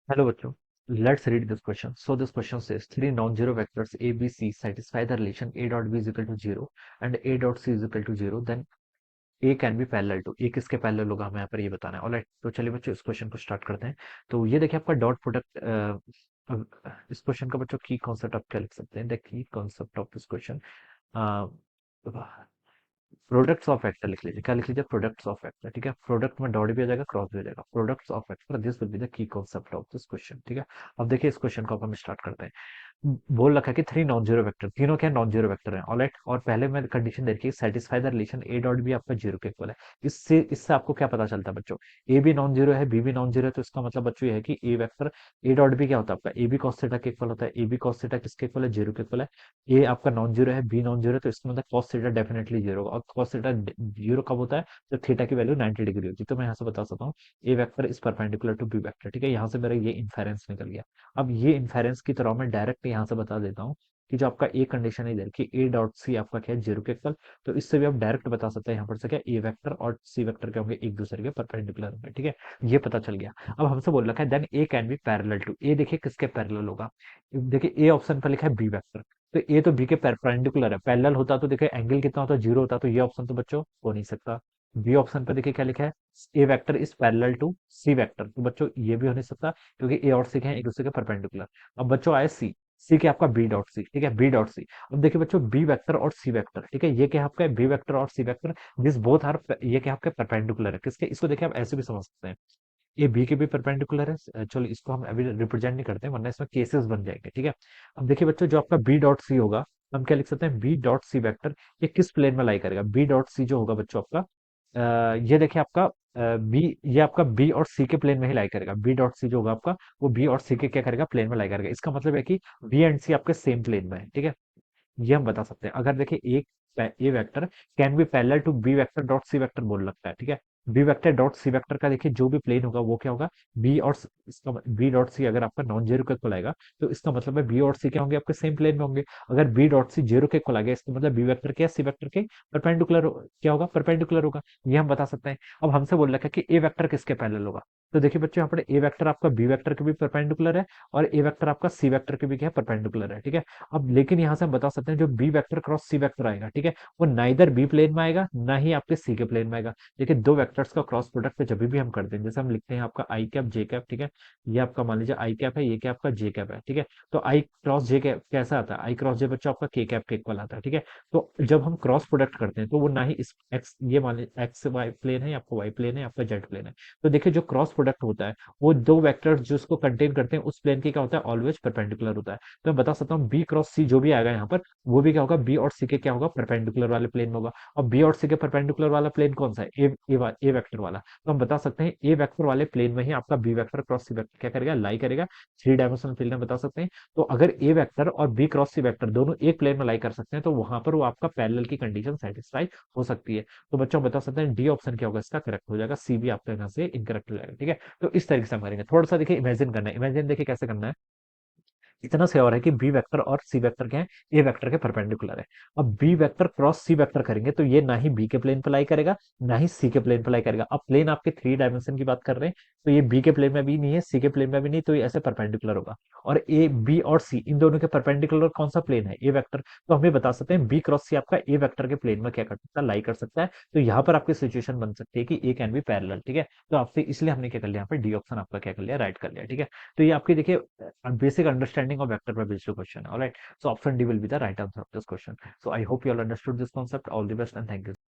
Hello बच्चों, let's read this question. So this question says three non-zero vectors a, b, c satisfy the relation a dot b is equal to 0 and a dot c is equal to 0. Then a can be parallel to a किसके parallel होगा हमें यहाँ पर ये बताना है. Alright, तो चलिए बच्चों इस क्वेश्चन को स्टार्ट करते हैं. तो ये देखिए आपका डॉट प्रोडक्ट. इस क्वेश्चन का बच्चों की कॉन्सेप्ट आप क्या लिख सकते हैं. The key concept of this question products of vector लिख लीजिए. क्या लिख लीजिए? Products of vector. ठीक है, प्रोडक्ट में डॉट भी आ जाएगा, क्रॉस भी आ जाएगा. Products of vector, this will be the key concept of this question. ठीक है, अब देखिए इस क्वेश्चन को अब हम स्टार्ट करते हैं. बोल रखा है कि थ्री नॉन जीरो वेक्टर, तीनों क्या नॉन जीरो वेक्टर हैं. ऑलराइट, और पहले में कंडीशन दे रखी है satisfy the relation A dot B आपका जीरो के इक्वल है. इससे आपको क्या पता चलता है बच्चों? ए भी नॉन जीरो है, बी भी नॉन जीरो है, तो इसका मतलब बच्चों ये है कि ए वेक्टर ए डॉट बी क्या होता है आपका? ए बी कॉस थीटा के इक्वल होता है. ए बी कॉस थीटा किसके इक्वल है? जीरो के इक्वल है. ए आपका नॉन जीरो है, बी नॉन जीरो है, तो इसका मतलब कॉस थीटा डेफिनेटली जीरो होगा. और कॉस थीटा जीरो कब होता है? जब थीटा की वैल्यू 90 डिग्री होती है. तो मैं यहाँ से बता सकता हूँ A vector is perpendicular to B vector. ठीक है, यहाँ से मेरा ये इन्फेरेंस निकल गया. अब ये इन्फेरेंस की तरह मैं डायरेक्ट यहाँ से बता देता हूँ कि जो आपका ए कंडीशन है इधर की ए डॉट सी आपका क्या है? जीरो के इक्वल. तो इससे भी आप डायरेक्ट बता सकते हैं यहाँ पर से क्या ए वेक्टर और सी वेक्टर क्या होंगे? एक दूसरे के परपेंडिकुलर होंगे. ठीक है, ये पता चल गया. अब हमसे बोल रखा है then A can be parallel to. A देखिए किसके पैरेलल होगा? देखिए ए ऑप्शन पर लिखा है बी वेक्टर. तो ए तो बी के परपेंडिकुलर है. पैरेलल होता तो देखिए एंगल कितना होता? जीरो होता. तो ये ऑप्शन तो बच्चों हो नहीं सकता. बी ऑप्शन पर देखिए क्या लिखा है? A vector is parallel to C vector. तो बच्चों ये भी हो नहीं सकता क्योंकि ए और सी के हैं एक दूसरे के परपेंडिकुलर. अब बच्चों आए सी. सी क्या आपका? B dot C. ठीक है, बी डॉट सी. अब देखिए बच्चों बी वेक्टर और सी वेक्टर. ठीक है, ये क्या है आपका? बी वेक्टर और C vector this both are, ये क्या आपके परपेंडिकुलर है किसके? इसको देखिए आप ऐसे भी समझ सकते हैं, ये बी के भी परपेंडिकुलर है. चलो इसको हम अभी रिप्रेजेंट नहीं करते हैं वरना इसमें केसेस बन जाएंगे. ठीक है, अब देखिए बच्चों जो आपका बी डॉट सी होगा, हम क्या लिख सकते हैं? बी डॉट सी वेक्टर ये किस प्लेन में लाई करेगा? बी डॉट सी जो होगा बच्चों आपका, ये देखिए आपका बी, ये आपका बी और सी के प्लेन में ही लाई करेगा. बी डॉट सी जो होगा आपका वो बी और सी के क्या करेगा? प्लेन में लाई करेगा. इसका मतलब है कि बी एंड सी आपके सेम प्लेन में है. ठीक है, ये हम बता सकते हैं. अगर देखिए एक A vector can be parallel to B vector dot C vector बोल लगता है. ठीक है, B vector dot C vector का देखिए जो भी प्लेन होगा वो क्या होगा? बी और इसका बी डॉट सी अगर आपका नॉन जीरो के इक्वल आएगा तो इसका मतलब है बी और सी क्या होंगे? आपके सेम प्लेन में होंगे. अगर बी डॉट सी जीरो के इक्वल आ गया इसका मतलब बी वेक्टर क्या? सी वेक्टर के परपेंडिकुलर क्या होगा? परपेंडिकुलर होगा. ये हम बता सकते हैं. अब हमसे बोल रखा है कि ए वेक्टर किसके पैरेलल होगा? तो देखिए बच्चों यहाँ पर ए वेक्टर आपका बी वेक्टर के भी परपेंडिकुलर है और ए वेक्टर आपका सी वेक्टर के भी क्या है? परपेंडिकुलर है. ठीक है, अब लेकिन यहाँ से हम बता सकते हैं जो B vector cross C vector आएगा, ठीक है, वो नाइदर बी प्लेन में आएगा ना ही आपके सी के प्लेन में आएगा. देखिए दो वेक्टर्स का क्रॉस प्रोडक्ट जब भी हम करते हैं, जैसे हम लिखते हैं आपका आई कैप जे कैप. ठीक है, ये आपका मान लीजिए आई कैप है, ये क्या आपका जे कैप है. ठीक है, तो आई क्रॉस जे कैप कैसा आता है? आई क्रॉस जे बच्चों आपका के कैप के इक्वल आता है. ठीक है, तो जब हम क्रॉस प्रोडक्ट करते हैं तो वो ना ही इस एक्स, ये मान लीजिए एक्स वाई प्लेन है, आपका वाई प्लेन है, आपका जेड प्लेन है. तो देखिए जो क्रॉस प्रोडक्ट होता है वो दो वेक्टर्स जो उसको कंटेन करते हैं उस प्लेन की क्या होता है? ऑलवेज परपेंडिकुलर होता है. तो मैं बता सकता हूँ बी क्रॉस सी जो भी आएगा यहाँ पर वो भी क्या होगा? बी और सी के क्या होगा? परपेंडिकुलर वाले प्लेन में होगा. और बी और सी के परपेंडिकुलर वाला प्लेन कौन सा है? ए वेक्टर वाला. तो हम बता सकते हैं ए वेक्टर वाले प्लेन में ही आपका B vector cross C vector क्या करेगा? लाई करेगा. थ्री डायमेंशनल फील्ड में बता सकते हैं. तो अगर ए वेक्टर और बी क्रॉस सी वेक्टर दोनों एक प्लेन में लाई कर सकते हैं तो वहां पर वो आपका पैरेलल की कंडीशन सेटिस्फाई हो सकती है. तो बच्चों बता सकते हैं डी ऑप्शन क्या होगा? इसका करेक्ट हो जाएगा. सी भी आपका यहाँ से इनकरेक्ट हो जाएगा. ठीक है, तो इस तरीके से हम करेंगे. थोड़ा सा देखिए इमेजिन करना है. इमेजिन देखिए कैसे करना है. इतना से और है कि बी वेक्टर और सी वेक्टर क्या है? ए वेक्टर के परपेंडिकुलर है. अब B vector cross C vector करेंगे तो ये ना ही बी के प्लेन पे लाई करेगा ना ही सी के प्लेन पे लाई करेगा. अब प्लेन आपके थ्री डायमेंशन की बात कर रहे हैं तो ये बी के प्लेन में भी नहीं है, सी के प्लेन में भी नहीं, तो ये ऐसे परपेंडिकुलर होगा. और ए बी और सी इन दोनों के परपेंडिकुलर कौन सा प्लेन है? A vector. तो हमें बता सकते हैं बी क्रॉस सी आपका ए वेक्टर के प्लेन में क्या कर सकता है? लाई कर सकता है. तो यहाँ पर आपकी सिचुएशन बन सकती है कि ए कैन बी पैरेलल. ठीक है, तो आपसे इसलिए हमने क्या कर लिया? यहाँ पर डी ऑप्शन आपका क्या कर लिया? राइट कर लिया. ठीक है, तो ये आपकी देखिए basic understanding of vector by based question. All right, so option D will be the right answer of this question. So I hope you all understood this concept. All the best and thank you.